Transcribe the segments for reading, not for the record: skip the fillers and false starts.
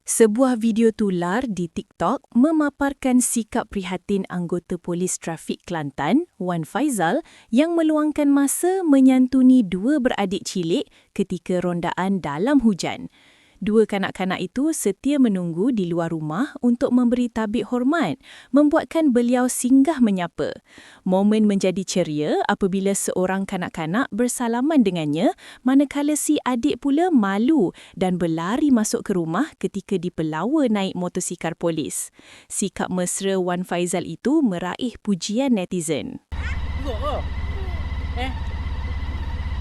Sebuah video tular di TikTok memaparkan sikap prihatin anggota Polis Trafik Kelantan, Wan Faizal, yang meluangkan masa menyantuni dua beradik cilik ketika rondaan dalam hujan. Dua kanak-kanak itu setia menunggu di luar rumah untuk memberi tabik hormat, membuatkan beliau singgah menyapa. Momen menjadi ceria apabila seorang kanak-kanak bersalaman dengannya, manakala si adik pula malu dan berlari masuk ke rumah ketika dipelawa naik motosikal polis. Sikap mesra Wan Faizal itu meraih pujian netizen. Duduk ke?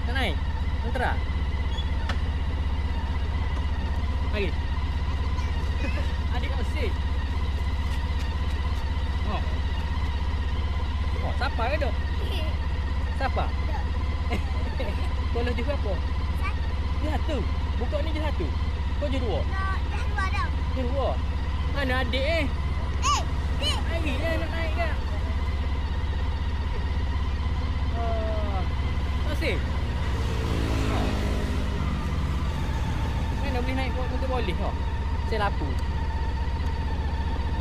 Tak naik? Mentera? Mari. Adik kat mesin. Siapa ke dok? Siapa? Kau lah je berapa? Je satu. Buka ni je satu. Kau je dua? Dah dua dah. Je dua? Mana adik Dik. Mari nak naik ke? Masih? Mana boleh naik motor polis kau? Saya lapu.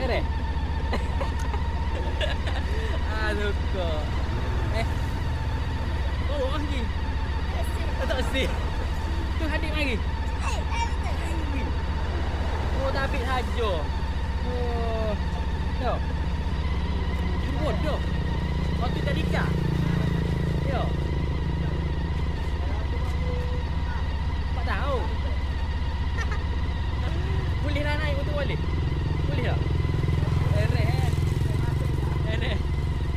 Ere? Aduh kau. Oh, lagi. Tak sih. Tu adik mari. Oh, dah habis saja. Oh. Dah. Jemput dah. Waktu tadi kah?